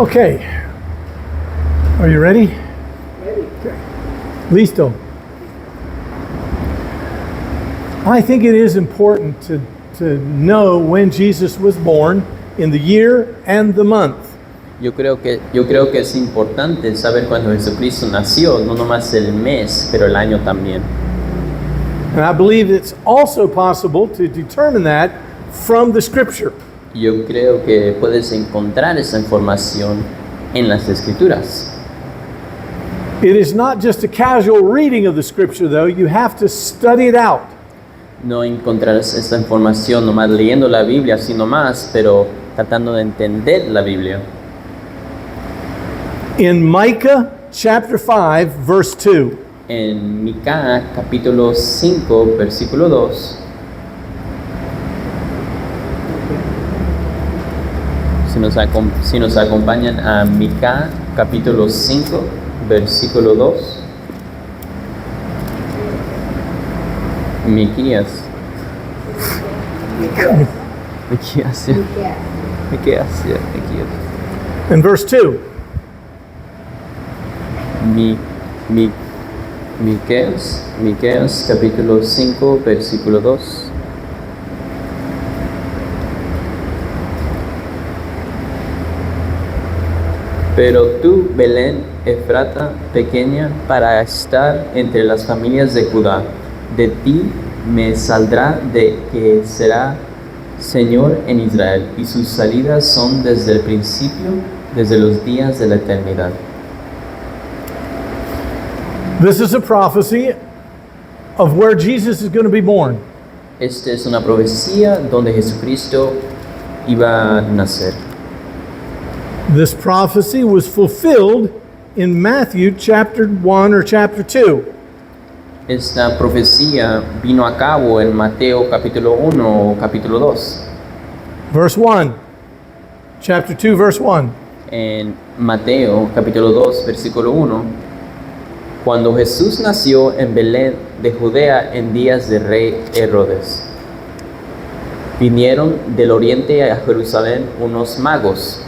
Okay. Are you ready? Ready. Okay. Listo. I think it is important to know when Jesus was born in the year and the month. Yo creo que es importante saber cuándo Jesucristo nació, no nomás el mes, pero el año también. And I believe it's also possible to determine that from the scripture. Yo creo que puedes encontrar esa información en las Escrituras. It is not just a casual reading of the scripture, though. You have to study it out. No encontrarás esta información nomás leyendo la Biblia, sino más, pero tratando de entender la Biblia. In Micah chapter 5, verse 2, En Mica capítulo 5, versículo 2, si nos acompañan a Mica capítulo 5, versículo 2. Miqueas. in verse 2, Miqueas capítulo 5, versículo 2. Pero tú, Belén, Efrata, pequeña para estar entre las familias de Judá, de ti me saldrá de que será Señor en Israel, y sus salidas son desde el principio, desde los días de la eternidad. this is a prophecy of where Jesus is going to be born. Esta es una profecía donde Jesucristo iba a nacer. This prophecy was fulfilled in Matthew chapter 1 or chapter 2. Esta profecía vino a cabo en Mateo capítulo 1 o capítulo 2. Verse 1. Chapter 2, verse 1. En Mateo capítulo 2, versículo 1. Cuando Jesús nació en Belén de Judea en días del rey Herodes, vinieron del oriente a Jerusalén unos magos.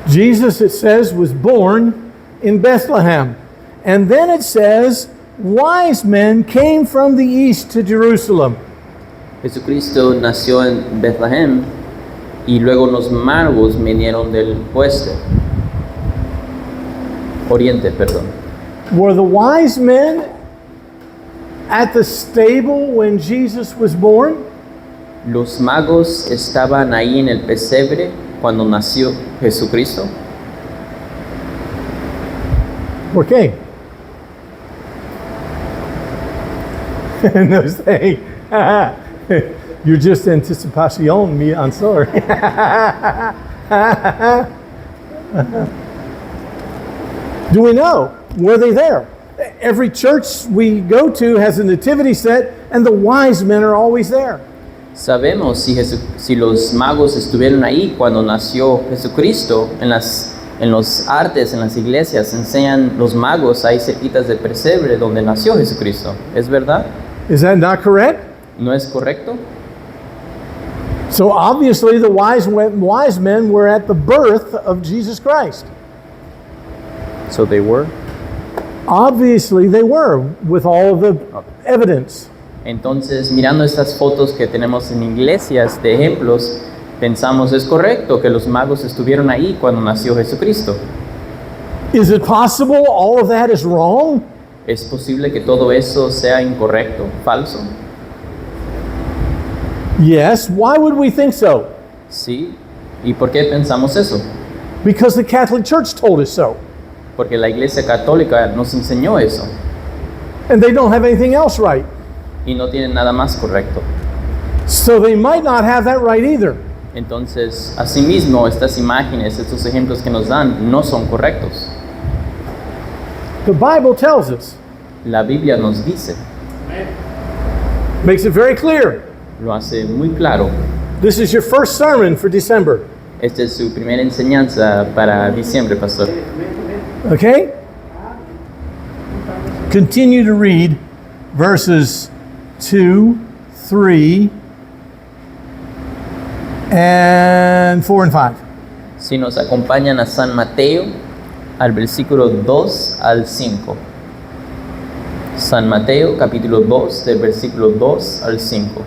Jesus, it says, was born in Bethlehem. And then it says, wise men came from the east to Jerusalem. Jesucristo nació en Bethlehem y luego los magos vinieron del oriente, perdón. Were the wise men at the stable when Jesus was born? Los magos estaban ahí en el pesebre cuando nació Jesucristo. ¿Por qué? No say, you're just anticipación, mi answer. Do we know? Were they there? Every church we go to has a nativity set, and the wise men are always there. Sabemos si los magos estuvieron ahí cuando nació Jesucristo. En los artes, en las iglesias, enseñan los magos ahí cerquitas del pesebre donde nació Jesucristo. ¿Es verdad? Is that not correct? ¿No es correcto? So obviously the wise men were at the birth of Jesus Christ. So they were. Obviously they were, with all of the evidence. Entonces, mirando estas fotos que tenemos en iglesias de ejemplos, pensamos es correcto que los magos estuvieron ahí cuando nació Jesucristo. Is it possible all of that is wrong? ¿Es posible que todo eso sea incorrecto, falso? Yes. Why would we think so? Sí. ¿Y por qué pensamos eso? Because the Catholic Church told us so. Porque la Iglesia Católica nos enseñó eso. And they don't have anything else right. Y no tienen nada más correcto. So they might not have that right either. Entonces, asimismo, estas imágenes, estos ejemplos que nos dan, no son correctos. The Bible tells us. La Biblia nos dice, Makes it very clear. lo hace muy claro. This is your first sermon for December. Esta es su primera enseñanza para diciembre, pastor. Okay? Continue to read verses 2, 3, and 4 and 5. Si nos acompañan a San Mateo, al versículo 2 al 5. San Mateo, capítulo 2, del versículo 2 al 5.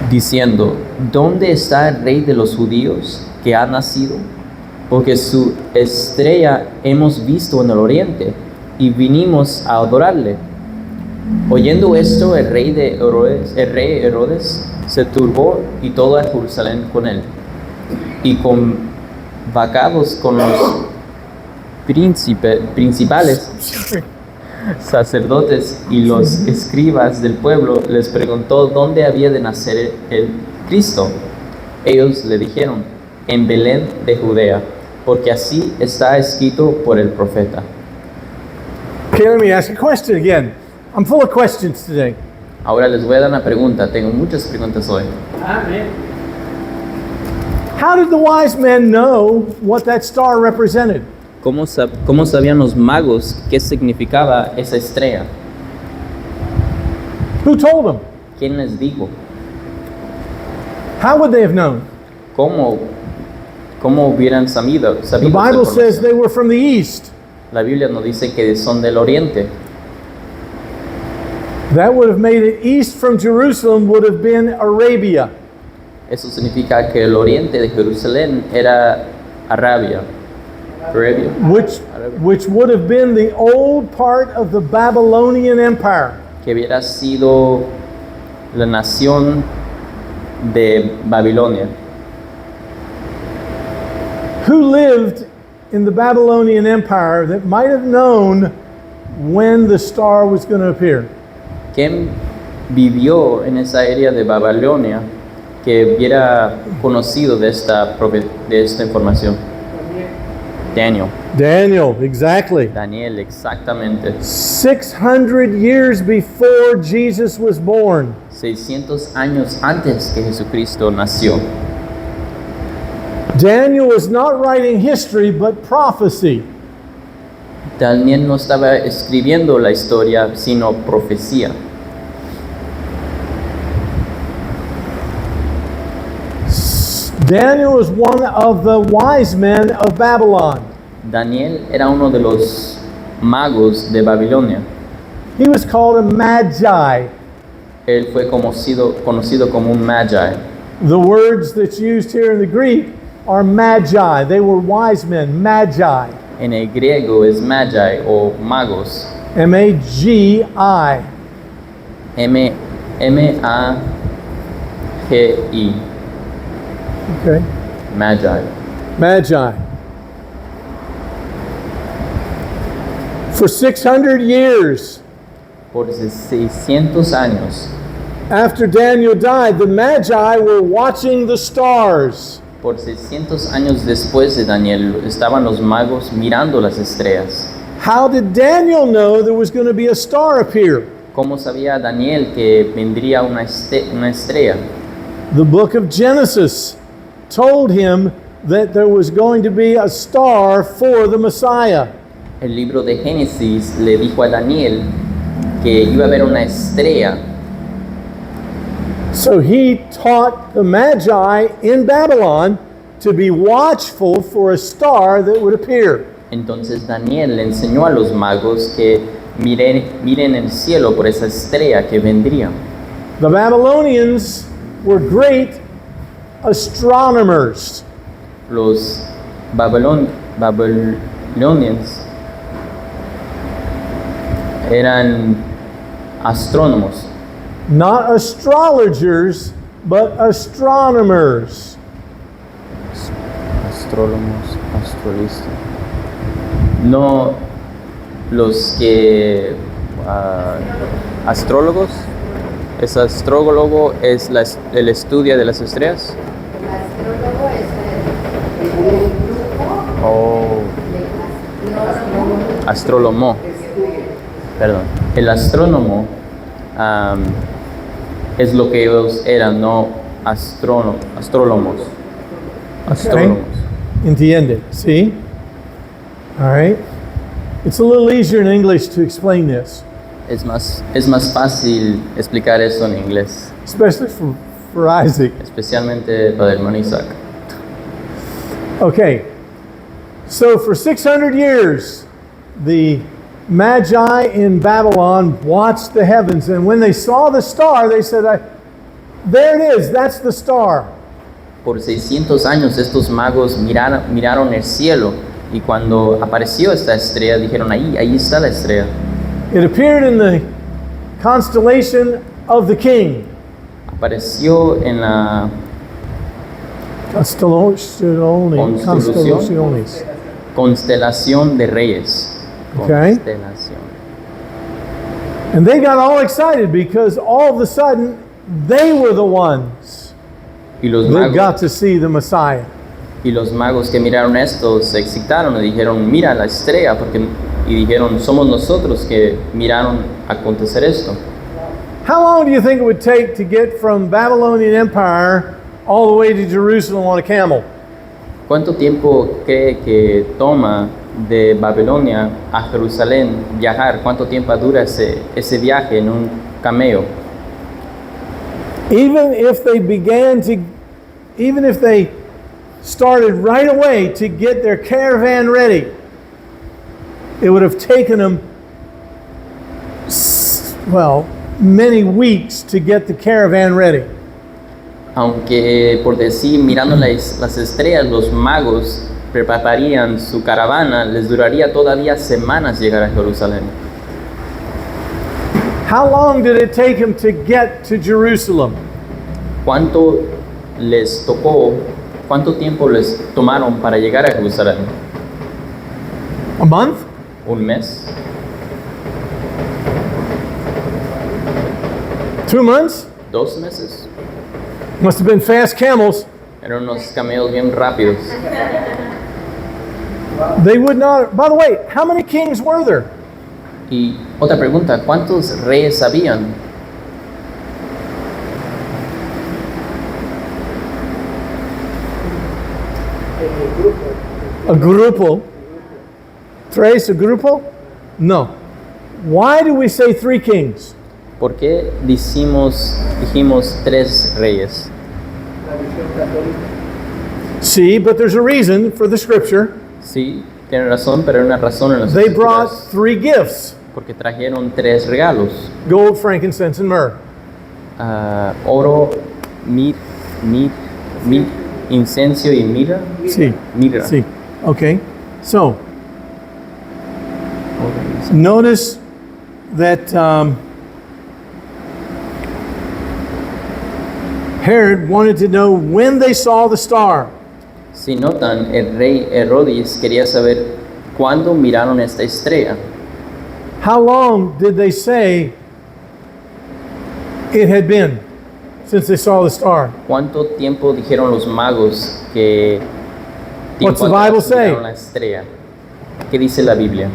Diciendo, ¿dónde está el rey de los judíos que ha nacido? Porque su estrella hemos visto en el oriente y vinimos a adorarle. Oyendo esto, el rey Herodes se turbó y toda Jerusalén con él. Y convocados con los principales sacerdotes y los escribas del pueblo, les preguntó dónde había de nacer el Cristo. Ellos le dijeron, en Belén de Judea, porque así está escrito por el profeta. Okay, let me ask a question again. I'm full of questions today. Ahora les voy a dar una pregunta, tengo muchas preguntas hoy. How did the wise men know what that star represented? ¿Cómo sabían los magos qué significaba esa estrella? Who told them? ¿Quién les dijo? How would they have known? ¿Cómo hubieran sabido The esa Bible información? says they were from the east. La Biblia nos dice que son del oriente. That would have made it east from Jerusalem would have been Arabia. Eso significa que el oriente de Jerusalén era Arabia. Which would have been the old part of the Babylonian Empire. Que hubiera sido la nación de Babilonia. Who lived in the Babylonian Empire that might have known when the star was going to appear? ¿Quién vivió en esa área de Babilonia que hubiera conocido de esta información? Daniel, exactly. Daniel, exactamente. 600 years before Jesus was born. 600 años antes que Jesucristo nació. Daniel was not writing history but prophecy. Daniel no estaba escribiendo la historia, sino profecía. Daniel was one of the wise men of Babylon. Daniel era uno de los magos de Babilonia. He was called a magi. Él fue conocido como un magi. The words that's used here in the Greek are magi. They were wise men, magi. En el griego es magi o magos. M-A-G-I. M-A-G-I. Okay. Magi. Magi. For 600 years Por 600 años, after Daniel died, the magi were watching the stars. por 600 años después de Daniel, estaban los magos mirando las estrellas. How did Daniel know there was going to be a star appear? ¿Cómo sabía Daniel que vendría una estrella? The book of Genesis told him that there was going to be a star for the Messiah. El libro de Génesis le dijo a Daniel que iba a haber una estrella. So he taught the Magi in Babylon to be watchful for a star that would appear. Entonces Daniel le enseñó a los magos que miren el cielo por esa estrella que vendría. The Babylonians were great astronomers. Los Babylonians eran astrónomos, Not astrologers, but astronomers. astrolistas. No los que astrólogos. ¿Es astrólogo es el estudio de las estrellas? El astrólogo es el grupo Oh, de astrólomo. Perdón. El astrónomo es lo que ellos eran, no astrólogos. Astrólogos. Entiende? See? All right. It's a little easier in English to explain this, Es más fácil explicar eso en inglés, especially for Isaac. especialmente para el hermano Isaac. Okay, so for 600 years, the Magi in Babylon watched the heavens, and when they saw the star, they said, there it is, that's the star. Por 600 años estos magos miraron el cielo y cuando apareció esta estrella dijeron ahí está la estrella. It appeared in the constellation of the king. Apareció en la Constellaciones. constelación de reyes. Okay. Constelación. And they got all excited because all of a sudden they were the ones Y los that got magos, to see the Messiah. y los magos que miraron esto se excitaron y dijeron, mira la estrella, y dijeron, somos nosotros que miraron acontecer esto. How long do you think it would take to get from Babylonian Empire all the way to Jerusalem on a camel? ¿Cuánto tiempo cree que toma de Babilonia a Jerusalén viajar? ¿Cuánto tiempo dura ese viaje en un camello? Even if they started right away to get their caravan ready, it would have taken them, many weeks to get the caravan ready. Aunque por decir, mirando las estrellas, los magos prepararían su caravana, les duraría todavía semanas llegar a Jerusalén. How long did it take them to get to Jerusalem? ¿Cuánto tiempo les tomaron para llegar a Jerusalén? A month? ¿Un mes? 2 months? ¿2 meses? Must have been fast camels. Eran unos camellos bien rápidos. They would not. By the way, how many kings were there? Y otra pregunta, ¿cuántos reyes habían? A grupo. Tres, a grupo? No. Why do we say 3 kings? ¿Por qué dijimos 3 reyes? See, but there's a reason for the scripture. Sí, tienen razón, pero hay una razón en las They brought escrituras. 3 gifts: Porque trajeron 3 regalos. gold, frankincense, and myrrh. Oro, incenso y mirra. See. Mirra. See. Okay. So, notice that Herod wanted to know when they saw the star. Si notan, el rey Herodes quería saber cuándo miraron esta estrella. How long did they say it had been since they saw the star? ¿Cuánto tiempo dijeron los magos que What's the tiempo Bible atrás say? miraron la estrella? ¿Qué dice la Biblia?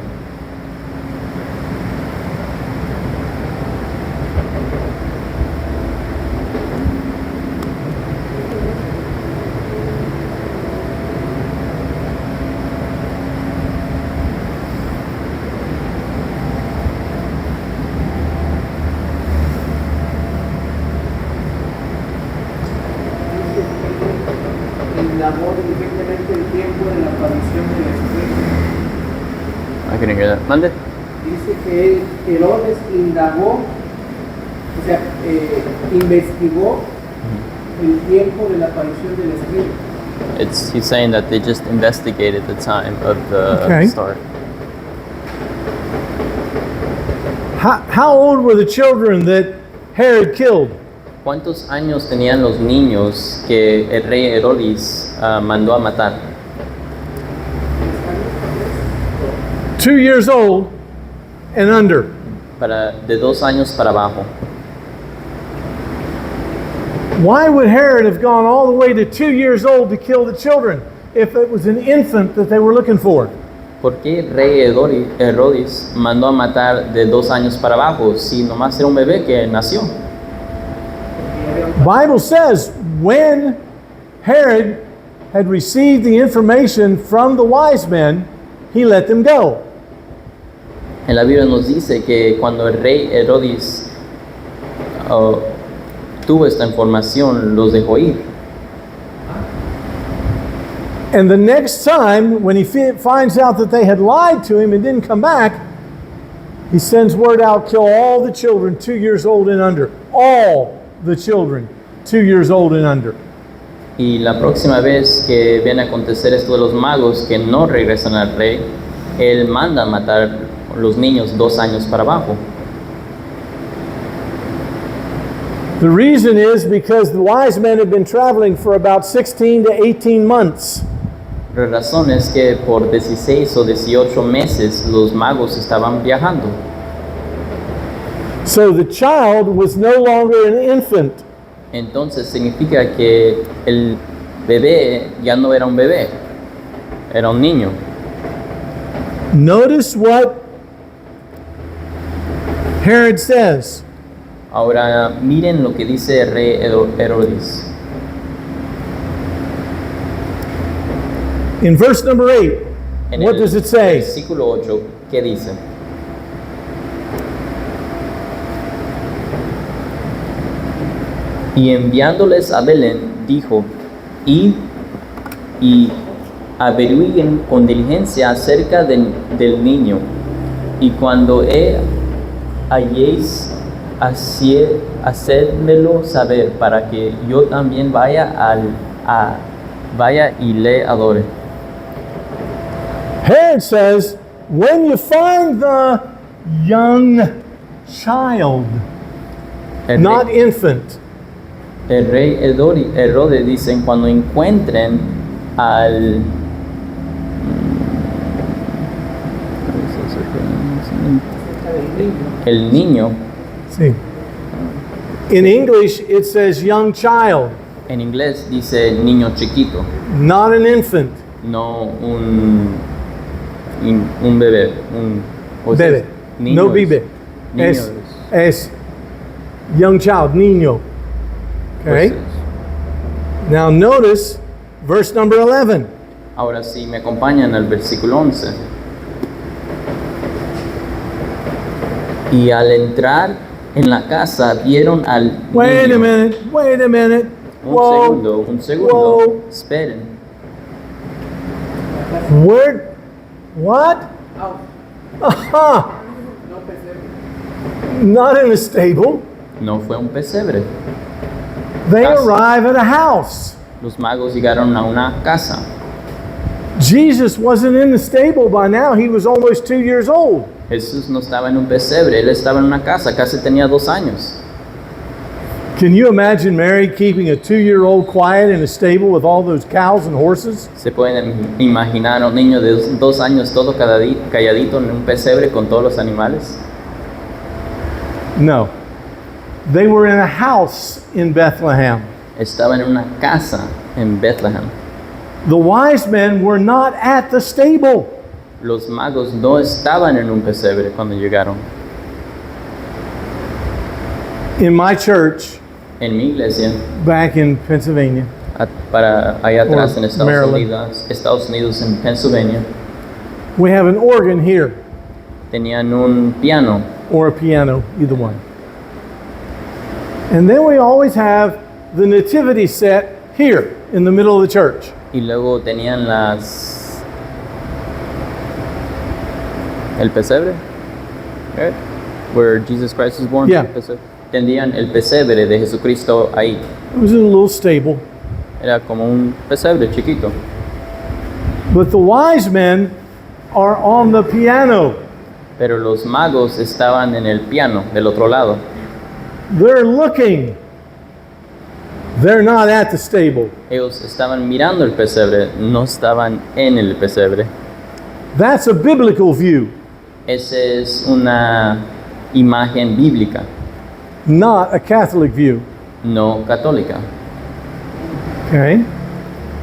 Indagó diligentemente el tiempo de la aparición de la estrella. I couldn't hear that. ¿Mande? Dice que Herodes indagó, o sea, investigó el tiempo de la aparición de la estrella. He's saying that they just investigated the time of the Okay. star. How old were the children that Herod killed? ¿Cuántos años tenían los niños que el rey Herodes mandó a matar? 2 years old and under. De 2 años para abajo. Why would Herod have gone all the way to 2 years old to kill the children if it was an infant that they were looking for? ¿Por qué el rey Herodes mandó a matar de 2 años para abajo si nomás era un bebé que nació? Bible says when Herod had received the information from the wise men, he let them go. En la Biblia nos dice que cuando el rey Herodes tuvo esta información, los dejó ir. And the next time, when he finds out that they had lied to him and didn't come back, he sends word out, kill all the children 2 years old and under. All the children 2 years old and under. Y la próxima vez que viene a acontecer esto de los magos que no regresan al rey, él manda a matar a los niños 2 años para abajo. The reason is because the wise men had been traveling for about 16 to 18 months. La razón es que por 16 o 18 meses los magos estaban viajando. So the child was no longer an infant. Entonces significa que el bebé ya no era un bebé, era un niño. Notice what Herod says. Ahora miren lo que dice el rey Herodes. In verse number 8, En what el does it say? versículo 8, ¿qué dice? Y enviándoles a Belén, dijo, id y averigüen con diligencia acerca del niño, y cuando halléis, hacedmelo saber, para que yo también vaya y le adore. Herod says, when you find the young child, El not rey, infant, el rey Herodes dicen, cuando encuentren al el niño, see, in English it says young child, en inglés dice niño chiquito, not an infant, no un bebé, o sea, bebé, niño no es- bebé, niño es young child, niño. Okay, pues, now notice verse number 11. ahora sí me acompañan al versículo 11. Y al entrar en la casa vieron al Wait a niño. minute. Un segundo, whoa. esperen. Where, what? Out. Aha, No pesebre. not in a stable. No fue un pesebre. They Casa. arrive at a house. Los magos llegaron a una casa. Jesus wasn't in the stable by now. He was almost 2 years old. Jesús no estaba en un pesebre, él estaba en una casa, casi tenía 2 años. Can you imagine Mary keeping a 2-year-old quiet in a stable with all those cows and horses? ¿Se pueden imaginar a un niño de 2 años todo calladito en un pesebre con todos los animales? No. They were in a house in Bethlehem. Estaban en una casa en Bethlehem. The wise men were not at the stable. Los magos no estaban en un pesebre cuando llegaron. In my church En mi iglesia, back in Pennsylvania, para allá atrás Or en Maryland. Estados Unidos, en Pennsylvania, we have an organ here, tenían un piano or a piano, either one. And then we always have the nativity set here in the middle of the church. y luego tenían el pesebre, right? Where Jesus Christ was born. Yeah. Tenían el pesebre de Jesucristo ahí. It was in a little stable. Era como un pesebre chiquito. But the wise men are on the piano. Pero los magos estaban en el piano del otro lado. They're looking. They're not at the stable. Ellos estaban mirando el pesebre, no estaban en el pesebre. That's a biblical view, Esa es una imagen bíblica, not a Catholic view. no católica. Okay?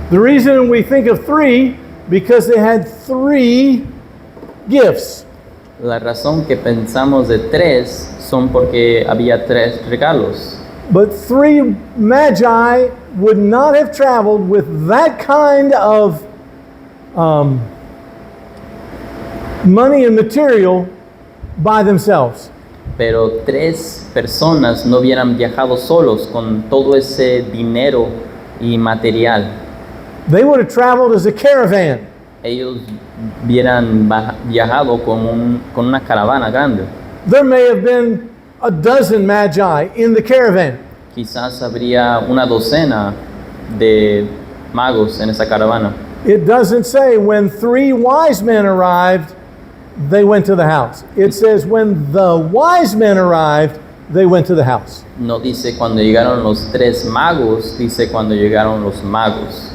The reason we think of 3, because they had 3 gifts. La razón que pensamos de 3 son porque había 3 regalos. But 3 magi would not have traveled with that kind of money and material by themselves. pero 3 personas no hubieran viajado solos con todo ese dinero y material. They would have traveled as a caravan. Ellos hubieran viajado con una caravana grande. There may have been a dozen magi in the caravan. Quizás habría una docena de magos en esa caravana. It doesn't say when 3 wise men arrived, they went to the house. It says when the wise men arrived, they went to the house. No dice cuando llegaron los 3 magos, dice cuando llegaron los magos.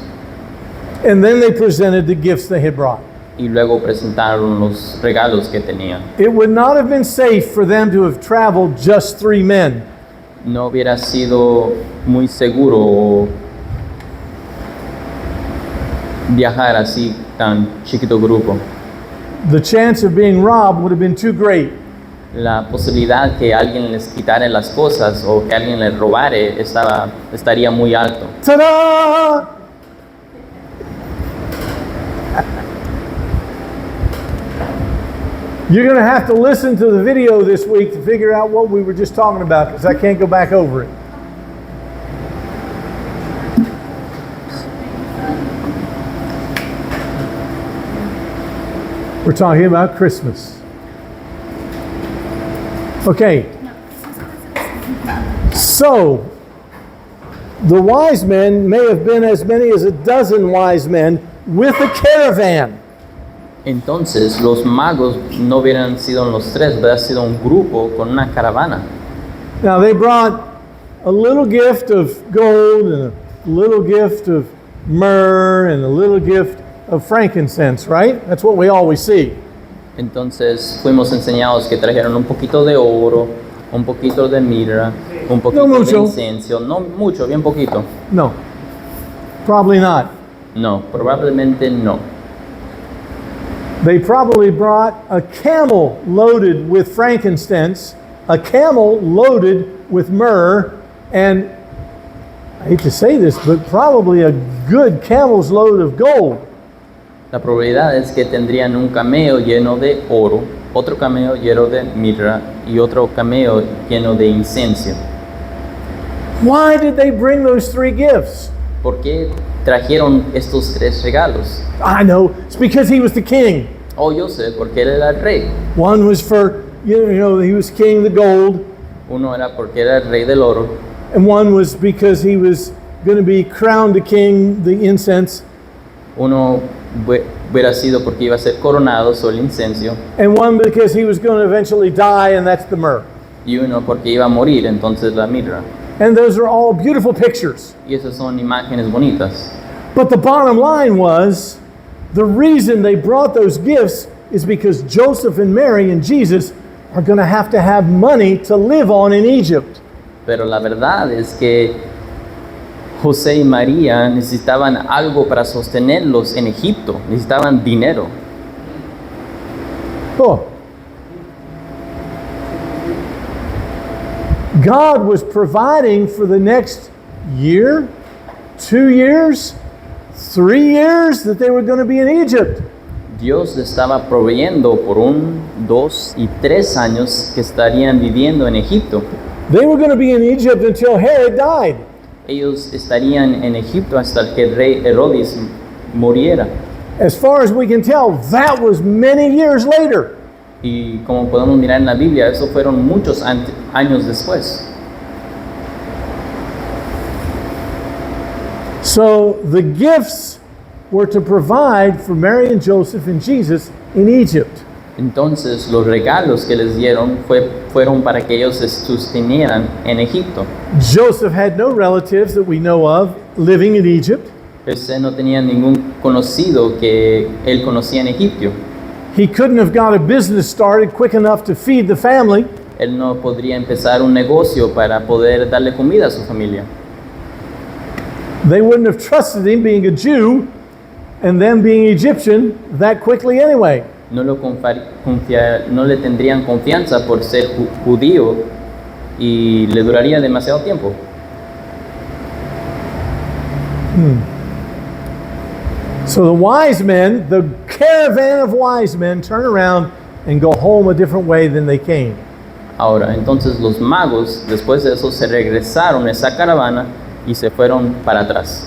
And then they presented the gifts they had brought. Y luego presentaron los regalos que tenían. It would not have been safe for them to have traveled just 3 men. No hubiera sido muy seguro viajar así tan chiquito grupo. The chance of being robbed would have been too great. La posibilidad que alguien les quitara las cosas o que alguien les robare estaría muy alto. Ta-da! You're going to have to listen to the video this week to figure out what we were just talking about because I can't go back over it. We're talking about Christmas. Okay. So, the wise men may have been as many as a dozen wise men with a caravan. Entonces los magos no hubieran sido los 3, hubiera sido un grupo con una caravana. Now they brought a little gift of gold and a little gift of myrrh and a little gift of frankincense, right? That's what we always see. Entonces fuimos enseñados que trajeron un poquito de oro, un poquito de mirra, un poquito No de mucho. incienso, no mucho, bien poquito. No, probably not. No, probablemente no. They probably brought a camel loaded with frankincense, a camel loaded with myrrh, and I hate to say this, but probably a good camel's load of gold. La probabilidad es que tendrían un cameo lleno de oro, otro cameo lleno de mirra y otro cameo lleno de incienso. Why did they bring those 3 gifts? ¿Por qué trajeron estos 3 regalos? I know, it's because he was the king. Oh, yo sé, porque él era el rey. One was for, you know, he was king of the gold, Uno era porque era el rey del oro, and one was because he was going to be crowned the king, the incense, uno hubiera sido porque iba a ser coronado sobre el incienso, and one because he was going to eventually die, and that's the myrrh. y uno porque iba a morir, entonces la mirra. And those are all beautiful pictures. Y esas son imágenes bonitas. But the bottom line was, the reason they brought those gifts is because Joseph and Mary and Jesus are going to have money to live on in Egypt. Pero la verdad es que José y María necesitaban algo para sostenerlos en Egipto, necesitaban dinero. Oh. God was providing for the next year, 2 years, 3 years that they were going to be in Egypt. Dios estaba proveyendo por 1, 2 y 3 años que estarían viviendo en Egipto. They were going to be in Egypt until Herod died. Ellos estarían en Egipto hasta que el rey Herodes muriera. As far as we can tell, that was many years later. Y como podemos mirar en la Biblia, eso fueron muchos años después. So the gifts were to provide for Mary and Joseph and Jesus in Egypt. Entonces los regalos que les dieron fueron para que ellos se sostenieran en Egipto. Joseph had no relatives that we know of living in Egypt. José no tenía ningún conocido que él conocía en Egipto. He couldn't have got a business started quick enough to feed the family. Él no podría empezar un negocio para poder darle comida a su familia. They wouldn't have trusted him being a Jew and them being Egyptian that quickly anyway. No le tendrían confianza por ser judío y le duraría demasiado tiempo. So the wise men, the caravan of wise men, turn around and go home a different way than they came. Ahora, entonces los magos, después de eso, se regresaron a esa caravana y se fueron para atrás.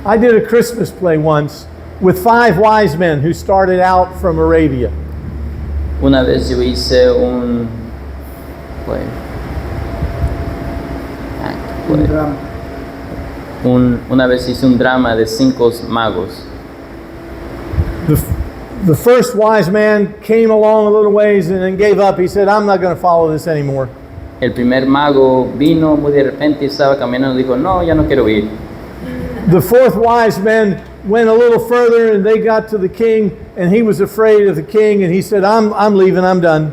I did a Christmas play once with 5 wise men who started out from Arabia. Una vez yo hice un play. Un drama. Una vez hice un drama de 5 magos. The first wise man came along a little ways and then gave up. He said, I'm not going to follow this anymore. El primer mago vino muy de repente y estaba caminando y dijo, no, ya no quiero ir. The fourth wise man went a little further and they got to the king and he was afraid of the king and he said, I'm leaving, I'm done.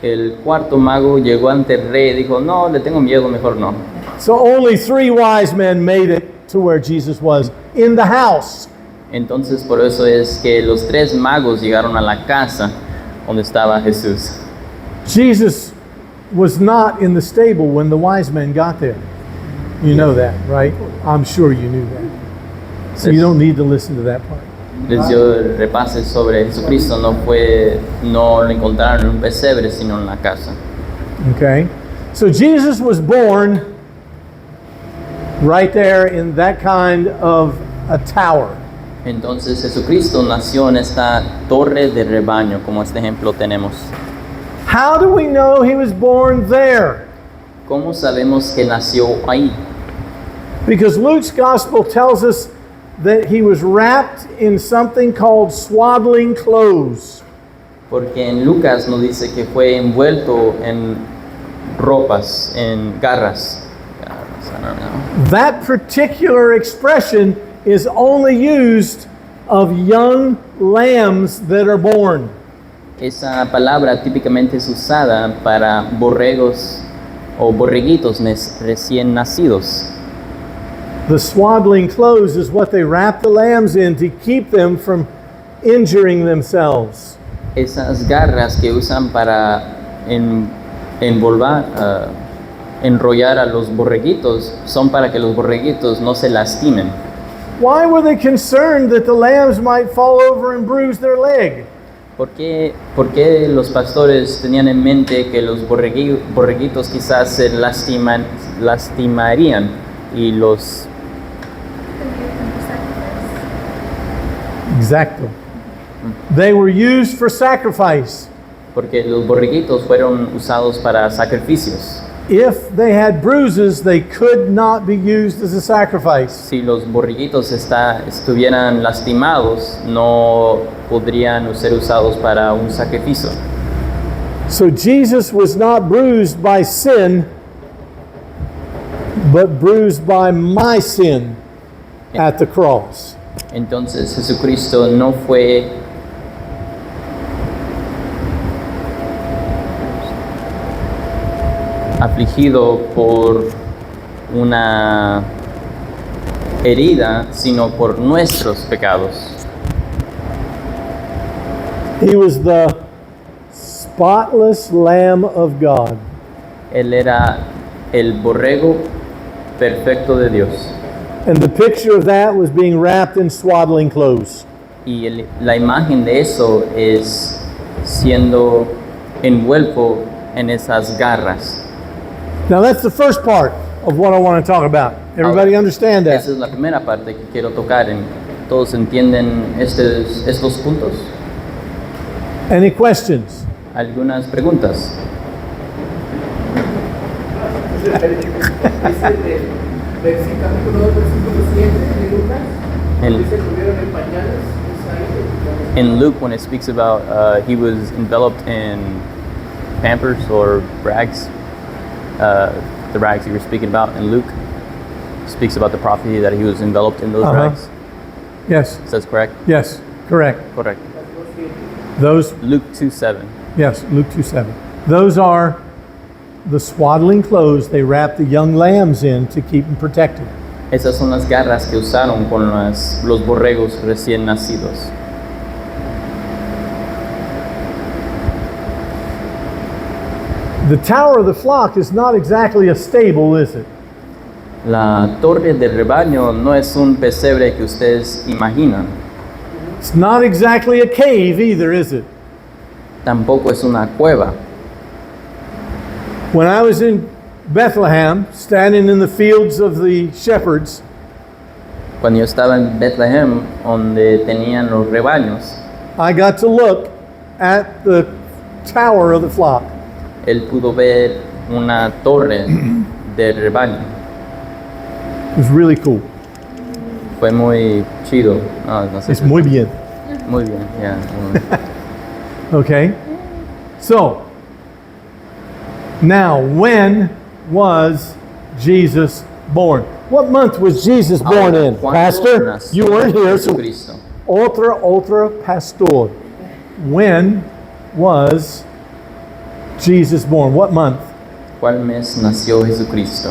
El cuarto mago llegó ante el rey y dijo, no, le tengo miedo, mejor no. So only 3 wise men made it to where Jesus was, in the house. Entonces por eso es que los 3 magos llegaron a la casa donde estaba Jesús. Jesus was not in the stable when the wise men got there. You know that, right? I'm sure you knew that. So you don't need to listen to that part. Les dio el repase sobre Jesucristo, no lo encontraron en un pesebre, sino en la casa. Okay? So Jesus was born right there in that kind of a tower. Entonces Jesucristo nació en esta torre de rebaño, como este ejemplo tenemos. How do we know he was born there? ¿Cómo sabemos que nació ahí? Because Luke's gospel tells us that he was wrapped in something called swaddling clothes. Porque en Lucas nos dice que fue envuelto en ropas, en garras. I don't know. That particular expression is only used of young lambs that are born. Esa palabra típicamente es usada para borregos o borreguitos recién nacidos. The swaddling clothes is what they wrap the lambs in to keep them from injuring themselves. Esas garras que usan para enrollar a los borreguitos son para que los borreguitos no se lastimen. Why were they concerned that the lambs might fall over and bruise their leg? ¿Por qué los pastores tenían en mente que los borreguitos quizás se lastimarían y los... Exactly. They were used for sacrifice. Porque los borreguitos fueron usados para sacrificios. If they had bruises, they could not be used as a sacrifice. Si los borreguitos estuvieran lastimados, no podrían ser usados para un sacrificio. So Jesus was not bruised by sin, but bruised by my sin at the cross. Entonces Jesucristo no fue afligido por una herida, sino por nuestros pecados. He was the spotless Lamb of God. Él era el borrego perfecto de Dios. And the picture of that was being wrapped in swaddling clothes. Y la imagen de eso es siendo envuelto en esas garras. Now that's the first part of what I want to talk about. Everybody understand that? Esa es la primera parte que quiero tocar. ¿Todos entienden estos puntos? Any questions? ¿Algunas preguntas? Capítulo 2, versículo 7 de Lucas, En- dice que tuvieron en pañales, es ahí. In Luke, when it speaks about he was enveloped in pampers or rags, the rags you were speaking about in Luke, speaks about the prophecy that he was enveloped in those rags. Yes. Is that correct? Yes. Correct. Correct. Those, Luke 2:7. yes, Luke 2:7. Those are the swaddling clothes they wrap the young lambs in to keep them protected. Esas son las garras que usaron con los borregos recién nacidos. The tower of the flock is not exactly a stable, is it? La torre del rebaño no es un pesebre que ustedes imaginan. It's not exactly a cave either, is it? Tampoco es una cueva. When I was in Bethlehem, standing in the fields of the shepherds, Cuando yo estaba en Bethlehem, donde tenían los rebaños, I got to look at the tower of the flock. él pudo ver una torre de rebaño. It was really cool. Fue muy chido. No sé It's si- muy bien. muy bien, ya. Okay? So, now, when was Jesus born? What month was Jesus born Ahora, in? ¿cuándo Pastor, nació you weren't here, so Jesucristo? otra pastor. When was Jesus born? What month? ¿Cuál mes nació Jesucristo?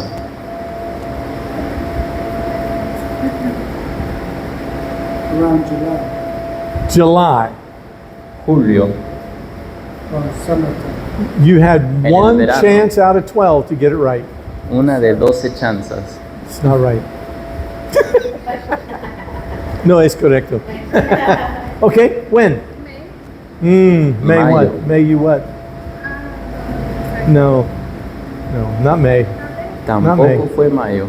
Around July July. Julio. or summertime. You had el one verano. chance out of 12 to get it right. Una de 12 chanzas. It's not right. No, es correcto. Okay, when? May Mayo. what? May you what? No, not May. Tampoco May. fue mayo.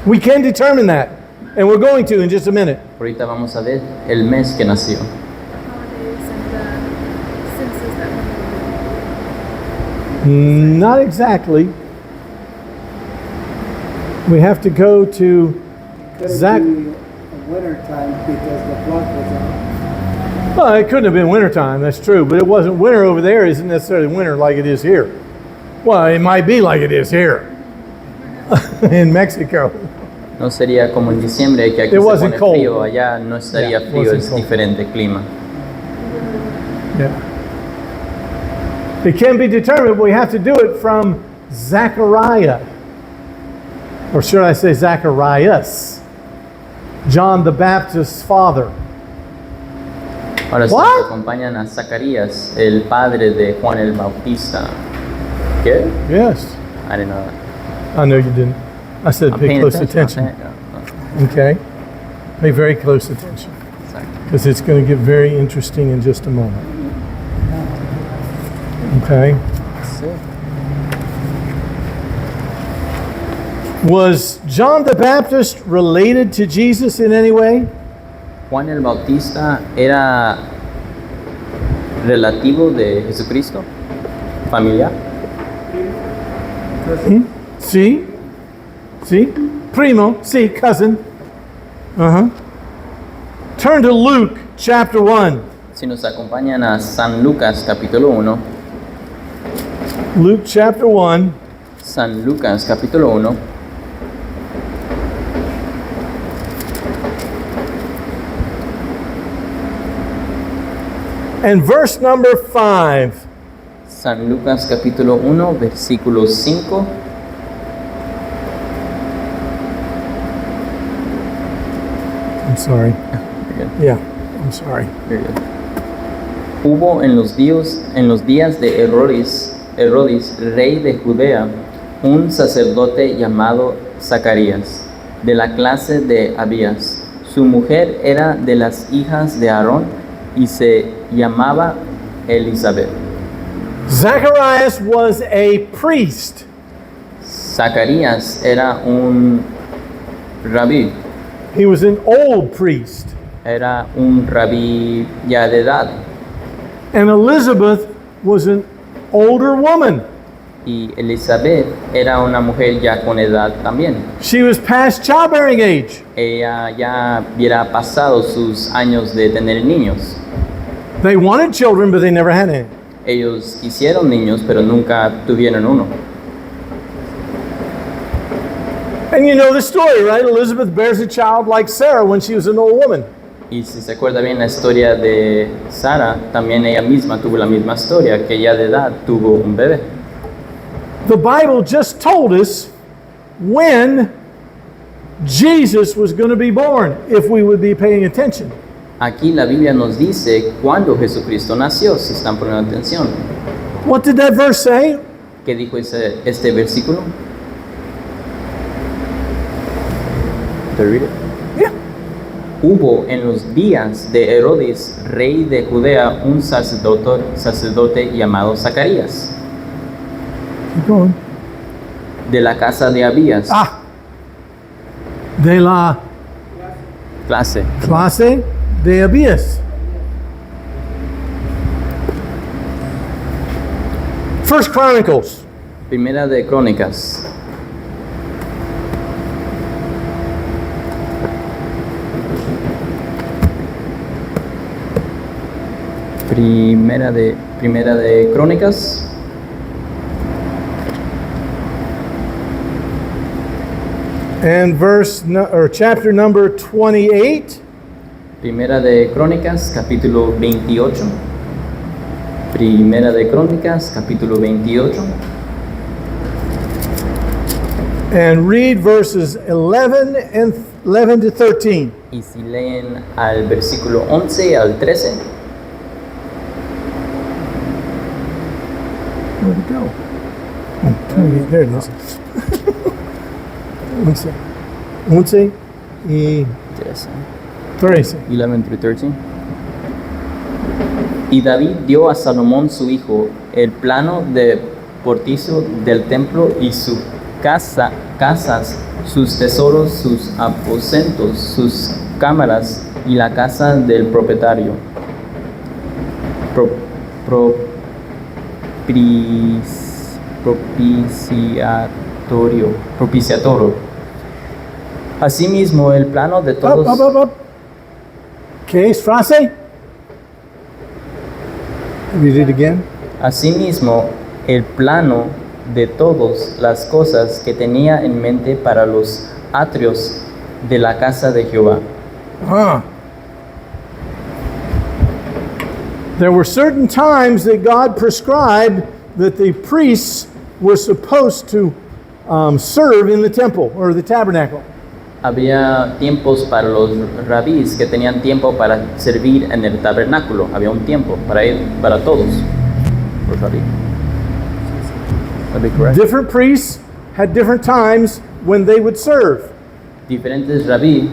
We can determine that, and we're going to in just a minute. Ahorita vamos a ver el mes que nació. Holidays and the census that Not exactly. We have to go to Could Zach. it be a winter time because the flock was out? Well, it couldn't have been wintertime, that's true, but it wasn't winter over there, isn't necessarily winter like it is here. Well, it might be like it is here in Mexico. No sería como en diciembre que aquí It se wasn't pone cold. frío, allá no estaría Yeah, it frío, wasn't es cold. diferente clima. Yeah. It can be determined, but we have to do it from Zechariah. Or should I say Zacharias? John the Baptist's father. Ahora sí What? acompañan a Zacarías, el padre de Juan el Bautista. ¿Qué? Yes. I didn't know that. I know you didn't. I said I'm pay paying close attention. attention. Okay? Pay very close attention. Sorry. Because it's going to get very interesting in just a moment. Okay? Sí. Was John the Baptist related to Jesus in any way? Juan el Bautista era relativo de Jesucristo, familiar. See? See? Primo, see, cousin. Uh-huh. Turn to Luke chapter 1. Si nos acompañan a San Lucas capítulo 1, Luke chapter 1. San Lucas capítulo 1, And verse number 5. San Lucas capítulo 1, versículo 5. I'm sorry. Very good, Yeah, I'm sorry. very good. Hubo en los días de Herodes, rey de Judea, un sacerdote llamado Zacarías, de la clase de Abías. Su mujer era de las hijas de Aarón y se llamaba Elizabeth. Zacharias was a priest. Zacarías era un rabí, He was an old priest. era un rabí ya de edad, And Elizabeth was an older woman. y Elizabeth era una mujer ya con edad también. She was past childbearing age. Ella ya hubiera pasado sus años de tener niños. They wanted children, but they never had any. Ellos quisieron niños, pero nunca tuvieron uno. And you know the story, right? Elizabeth bears a child like Sarah when she was an old woman. Y si se acuerda bien la historia de Sara, también ella misma tuvo la misma historia, que ya de edad tuvo un bebé. The Bible just told us when Jesus was going to be born, if we would be paying attention. Aquí la Biblia nos dice cuándo Jesucristo nació, si están poniendo atención. What did that verse say? ¿Qué dijo este versículo? Te read it. Yeah. Hubo en los días de Herodes, rey de Judea, un sacerdote llamado Zacarías. Keep going. de la casa de Abías, De la clase. clase de Abías. First Chronicles. Primera de Crónicas. Primera de Crónicas. And chapter number 28. Primera de Crónicas, capítulo 28. Primera de Crónicas, capítulo 28. And read verses 11 and 11 to 13. Y si leen al versículo 11 al 13, Where'd it go? Oh, 28, there it is. 11. 11 y 13. 13. 11 through 13. Y David dio a Salomón su hijo el plano de portizo del templo y su casas, sus tesoros, sus aposentos, sus cámaras y la casa del propietario. Propiciatorio. Asimismo, el plano de todos. Up. ¿Qué es frase? Read it again. Asimismo, el plano de todas las cosas que tenía en mente para los atrios de la casa de Jehová. There were certain times that God prescribed that the priests were supposed to serve in the temple or the tabernacle. Había tiempos para los rabís que tenían tiempo para servir en el tabernáculo. Había un tiempo para todos los rabí. That'd be correct. Different priests had different times when they would serve. Diferentes rabí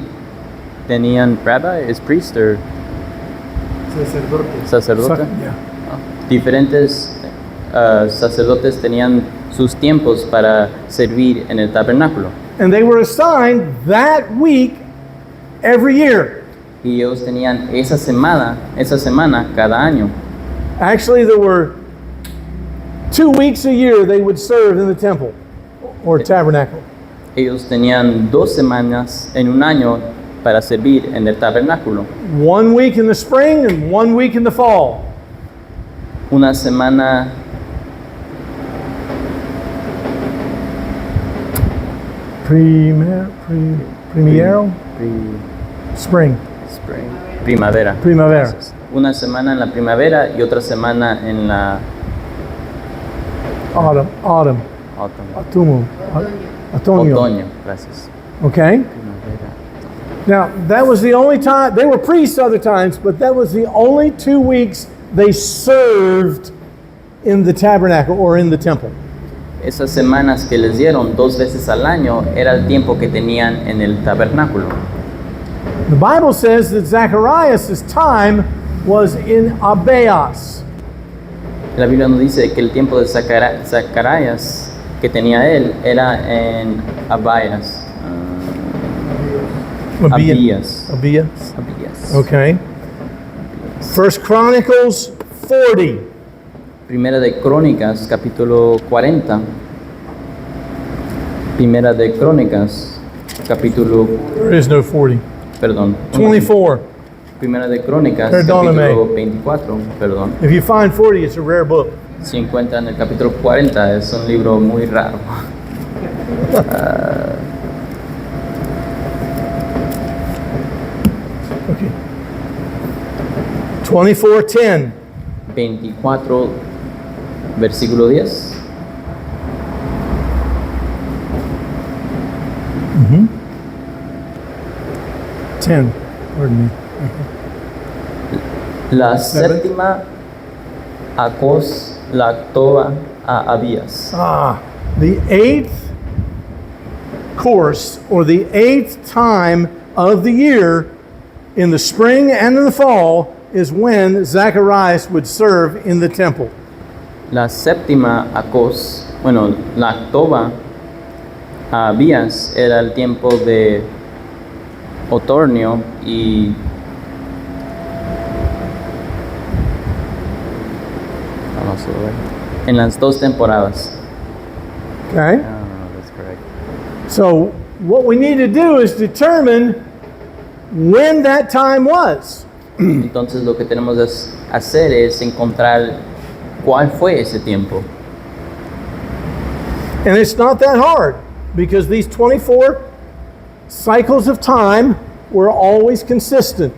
tenían rabbi, is priest or sacerdote. Yeah. Diferentes sacerdotes tenían sus tiempos para servir en el tabernáculo. And they were assigned that week every year. Y ellos tenían esa semana cada año. Actually, there were 2 weeks a year they would serve in the temple or tabernacle. Ellos tenían 2 semanas en un año para servir en el tabernáculo. 1 week in the spring and 1 week in the fall. Una semana Spring. primavera. Primavera. Una semana en la primavera y otra semana en la Autumn. Otoño. otoño. Gracias. Okay? Primavera. Now, that was the only time, they were priests other times, but that was the only 2 weeks they served in the tabernacle or in the temple. Esas semanas que les dieron 2 veces al año era el tiempo que tenían en el tabernáculo. The Bible says that Zacharias' time was in Abias. La Biblia nos dice que el tiempo de Zacarías que tenía él era en Abías. Abías. Okay. First Chronicles 40. Primera de Crónicas, capítulo 40. Primera de Crónicas, capítulo, There is no 40. perdón. 24. Primera de Crónicas, Perdóname. capítulo 24, perdón. If you find 40, it's a rare book. Si encuentran el capítulo 40, es un libro muy raro. Okay. 24:10. 24, versículo 10. 10. Pardon me. La Seven. séptima acos lactoa a Abías. The 8th course or the 8th time of the year in the spring and in the fall is when Zacharias would serve in the temple. La séptima acos Bueno, la Octoba, Abías era el tiempo de otoño y vamos a ver, en las dos temporadas. Okay? That's correct. So what we need to do is determine when that time was. Entonces lo que tenemos que hacer es encontrar cuál fue ese tiempo. And it's not that hard because these 24 cycles of time were always consistent.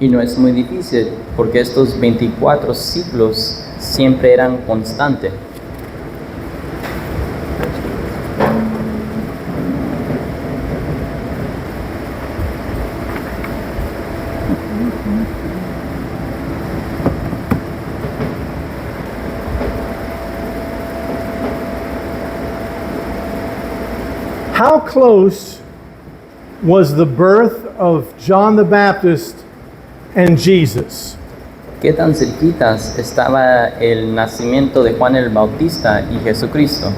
Y no es muy difícil porque estos 24 ciclos siempre eran constantes. How close was the birth of John the Baptist and Jesus? ¿Qué tan cerquitas estaba el nacimiento de Juan el Bautista y Jesucristo?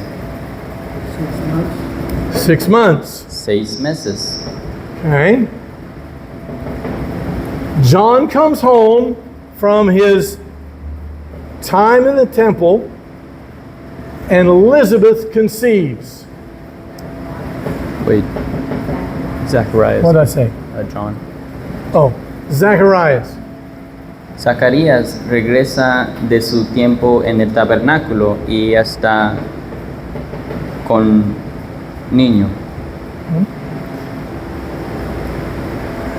6 months. 6 meses. Okay. John comes home from his time in the temple, and Elizabeth conceives. Wait, Zacharias. What did I say? John. Oh, Zacharias. Zacarías regresa de su tiempo en el tabernáculo y ya está con niño.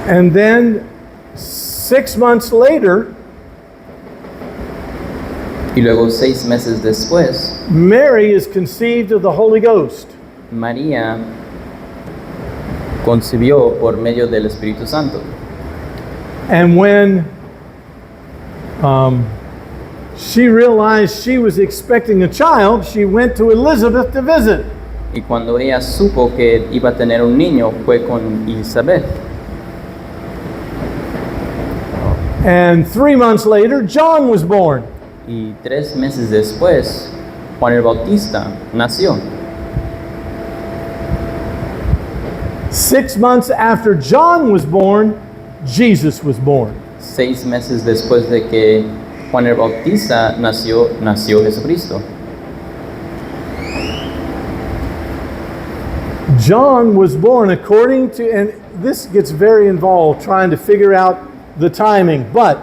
And then 6 months later, Y luego 6 meses después, Mary is conceived of the Holy Ghost. María concibió por medio del Espíritu Santo. And when she realized she was expecting a child, she went to Elizabeth to visit. Y cuando ella supo que iba a tener un niño, fue con Elizabeth. And 3 months later, John was born. Y 3 meses después, Juan el Bautista nació. 6 months after John was born, Jesus was born. 6 meses después de que Juan el Bautista nació Jesucristo. John was born according to, and this gets very involved trying to figure out the timing, but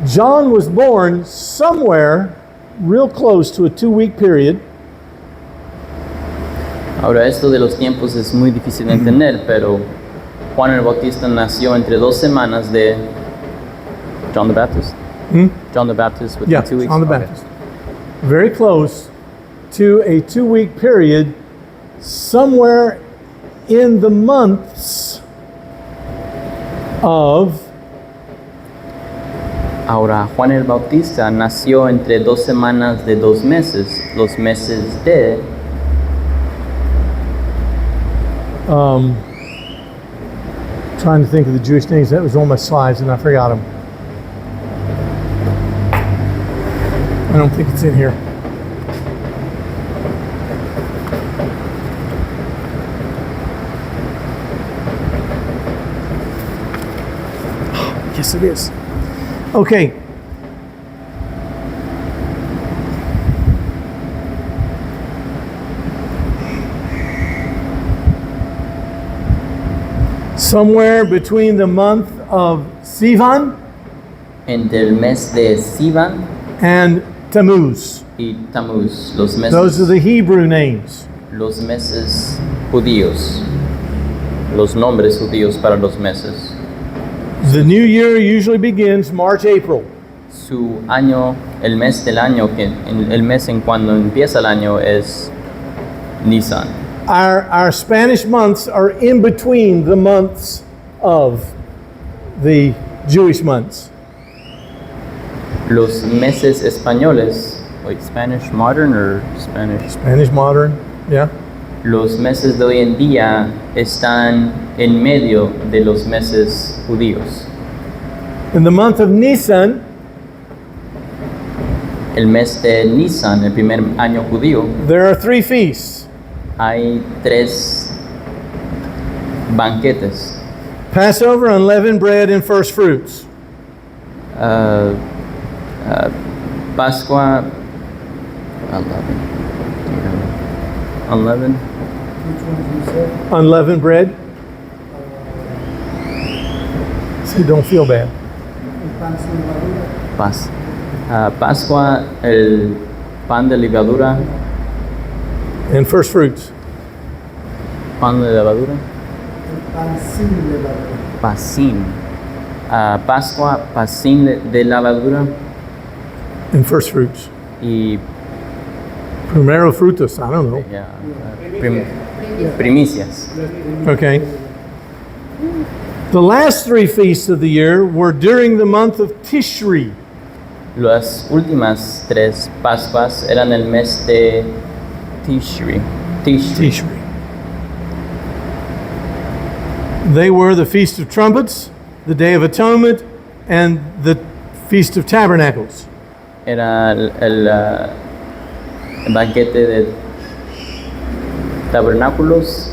John was born somewhere real close to a 2-week period. Ahora, esto de los tiempos es muy difícil de entender, pero Juan el Bautista nació entre 2 semanas de John the Baptist. John the Baptist with Yeah, 2 weeks. John the Okay. Baptist. Very close to a 2-week period, somewhere in the months of Ahora, Juan el Bautista nació entre 2 semanas de 2 meses, los meses de trying to think of the Jewish names. That was on my slides and I forgot them. I don't think it's in here. Yes, it is. Okay. Somewhere between the month of Sivan entre el mes de Sivan and Tammuz. y Tammuz, los Those are meses, the Hebrew names. los meses judíos, los nombres judíos para los meses. The new year usually begins March, April. Su año, el mes del año, el mes en cuando empieza el año es Nisan. Our Spanish months are in between the months of the Jewish months. Los meses españoles, wait, Spanish modern or Spanish? Spanish modern, yeah. Los meses de hoy en día están en medio de los meses judíos. In the month of Nisan, el mes de Nisan, el primer año judío, there are 3 feasts. hay 3 banquetes. Passover, unleavened bread, and first fruits. Uh, Pascua, unleavened, Which ones you said? Unleavened bread. So don't feel bad. El pan sin levadura. Pascua, el pan de levadura, And first fruits. pan de levadura, El pan sin levadura. pasín. Pascua, pasín de levadura And first fruits. y Primero frutos. I don't know. ya, primicias. Okay. The last 3 feasts of the year were during the month of Tishri. Las últimas 3 Pascuas eran el mes de Tishri. Tishri. They were the Feast of Trumpets, the Day of Atonement, and the Feast of Tabernacles. Era el banquete de tabernáculos,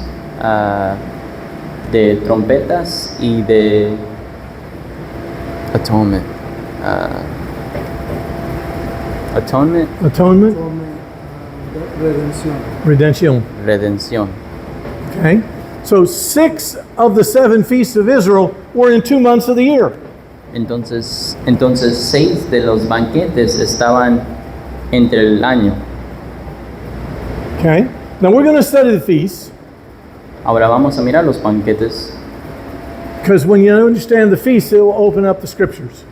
de trompetas y de atonement. Atonement, Atonement, Redención. redemption. redención. Okay? So 6 of the 7 feasts of Israel were in 2 months of the year. Entonces 6 de los banquetes estaban entre el año. Okay? Now we're going to study the feasts Ahora vamos a mirar los banquetes, because when you understand the feasts, it will open up the scriptures.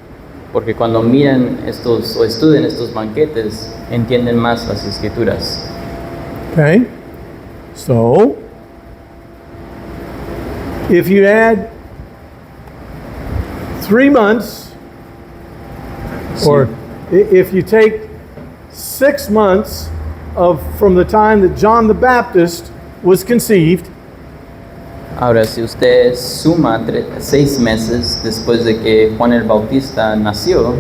porque cuando miran estos o estudien estos banquetes, entienden más las escrituras. Okay? So, if you add 3 months, or if you take 6 months from the time that John the Baptist was conceived, Ahora, si usted suma 6 meses después de que Juan el Bautista nació,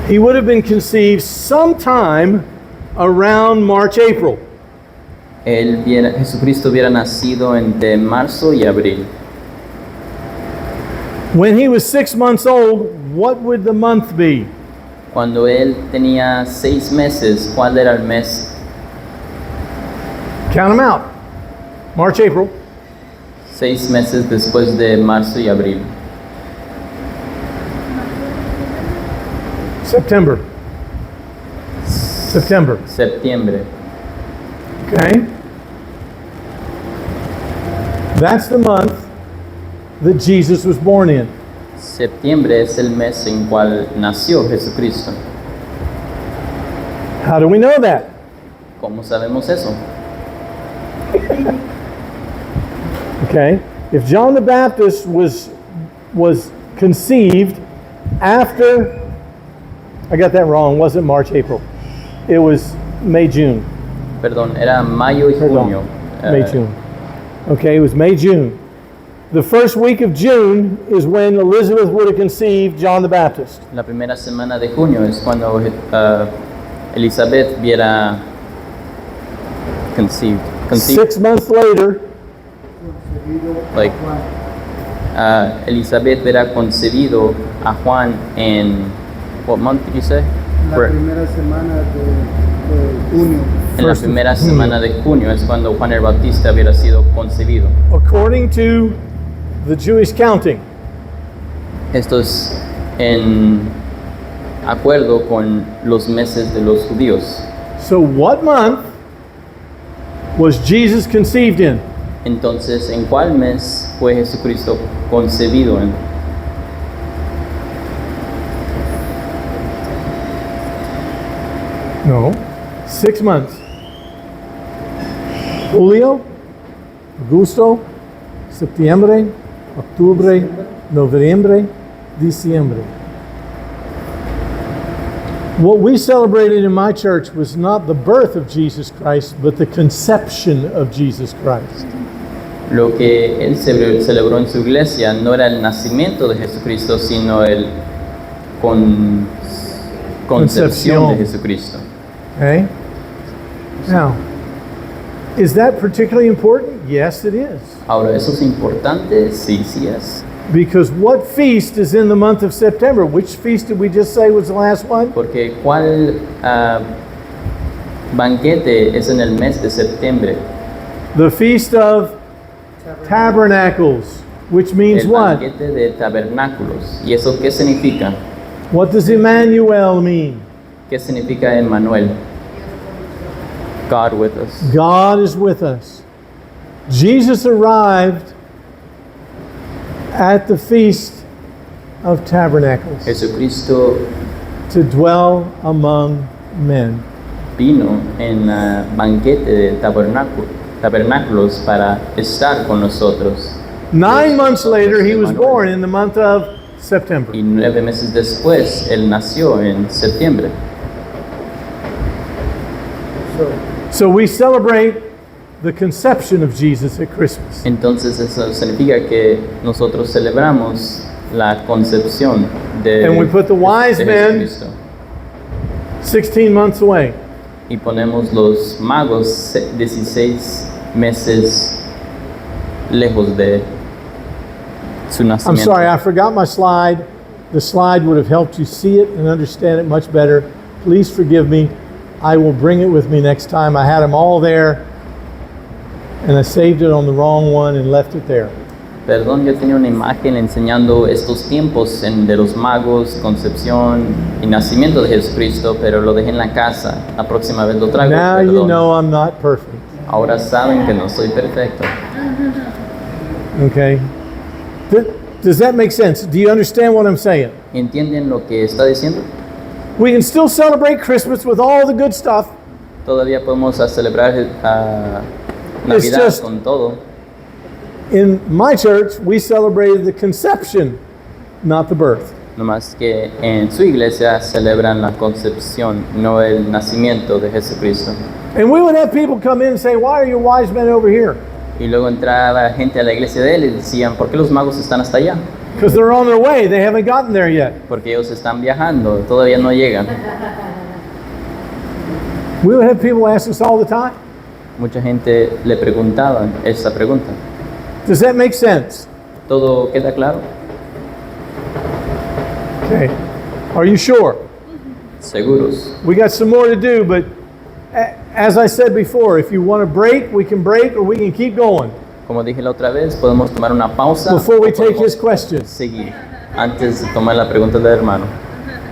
he would have been conceived sometime around March, April. Jesucristo hubiera nacido entre marzo y abril. When he was 6 months old, what would the month be? Cuando él tenía 6 meses, ¿cuál era el mes? Count them out. March, April. 6 meses después de marzo y abril. September. Septiembre. Okay? That's the month that Jesus was born in. Septiembre es el mes en cual nació Jesucristo. How do we know that? ¿Cómo sabemos eso? Okay? If John the Baptist was conceived after, I got that wrong, it wasn't March, April. It was May, June. Perdón, era mayo y junio. May, June. Okay, it was May, June. The first week of June is when Elizabeth would have conceived John the Baptist. La primera semana de junio es cuando Elizabeth hubiera conceived. 6 months later, Like, Elizabeth hubiera concebido a Juan en, what month did you say? La primera semana de junio. En la primera semana de junio es cuando Juan el Bautista hubiera sido concebido. according to the Jewish counting. Esto es en acuerdo con los meses de los judíos. So what month was Jesus conceived in? Entonces, ¿en cuál mes fue Jesucristo concebido? No. 6 months. Julio, Agosto, Septiembre, Octubre, Noviembre, Diciembre. What we celebrated in my church was not the birth of Jesus Christ, but the conception of Jesus Christ. Lo que él celebró en su iglesia no era el nacimiento de Jesucristo, sino el concepción de Jesucristo. Okay? Now, is that particularly important? Yes, it is. Ahora, ¿eso es importante? Sí, sí es. Because what feast is in the month of September? Which feast did we just say was the last one? Porque ¿cuál banquete es en el mes de septiembre? The Feast of Tabernacles, which means El what? banquete de tabernáculos. ¿Y eso qué significa? What does Emmanuel mean? ¿Qué significa Emmanuel? God with us. God is with us. Jesus arrived at the Feast of Tabernacles Jesucristo to dwell among men. vino en banquete de tabernáculos para estar con nosotros. 9 months later, he was born in the month of September. Y 9 meses después, Él nació en septiembre. So we celebrate the conception of Jesus at Christmas. Entonces eso significa que nosotros celebramos la concepción de, And we put the wise de men- Jesucristo. 16 months away. Y ponemos los magos 16 meses lejos de su I'm nacimiento. sorry, I forgot my slide. The slide would have helped you see it and understand it much better. Please forgive me. I will bring it with me next time. I had them all there, and I saved it on the wrong one and left it there. Perdón, yo tenía una imagen enseñando estos tiempos de los magos, concepción y nacimiento de Jesucristo, pero lo dejé en la casa. La próxima vez lo traigo. Now you Perdón. know I'm not perfect. Ahora saben que no soy perfecto. Okay? Does that make sense? Do you understand what I'm saying? ¿Entienden lo que está diciendo? We can still celebrate Christmas with all the good stuff. Todavía podemos celebrar It's Navidad just- con todo. In my church, we celebrated the conception, not the birth. No más que en su iglesia celebran la concepción, no el nacimiento de Jesucristo. And we would have people come in and say, "Why are your wise men over here?" Y luego entraba gente a la iglesia de él y decían, ¿por qué los magos están hasta allá? Because they're on their way. They haven't gotten there yet. Porque ellos están viajando, todavía no llegan. We would have people ask us all the time. Mucha gente le preguntaba esa pregunta. Does that make sense? ¿Todo queda claro? Okay. Are you sure? Seguros. We got some more to do, but as I said before, if you want to break, we can break or we can keep going Como dije la otra vez, podemos tomar una pausa before we o take podemos his questions. seguir antes de tomar la pregunta del hermano.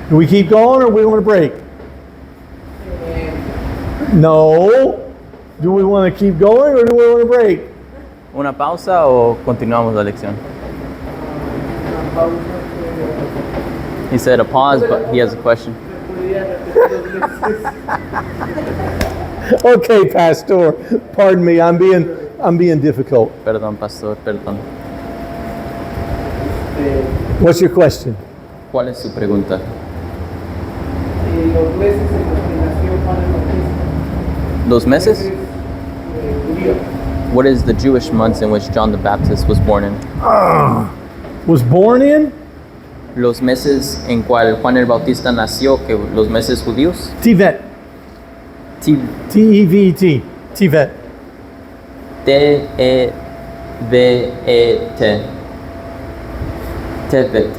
Do we keep going or we want to break? No. Do we want to keep going or do we want to break? ¿Una pausa o continuamos la lección? He said a pause, but he has a question. Okay, Pastor. Pardon me. I'm being difficult. Perdón, pastor, perdón. What's your question? ¿Cuál es su pregunta? Los meses en los que nació Juan el Bautista. ¿Dos meses? Judío. What is the Jewish months in which John the Baptist was born in? Was born in Los meses en cual Juan el Bautista nació, que los meses judíos. Tevet. T-E-V-E-T. Tevet. T-E-V-E-T. Tevet.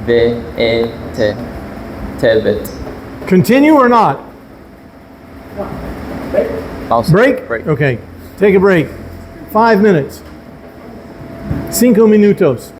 T-E-V-E-T. Tevet. Continue or not? Pausa. Break? Okay. Take a break. 5 minutes. 5 minutos.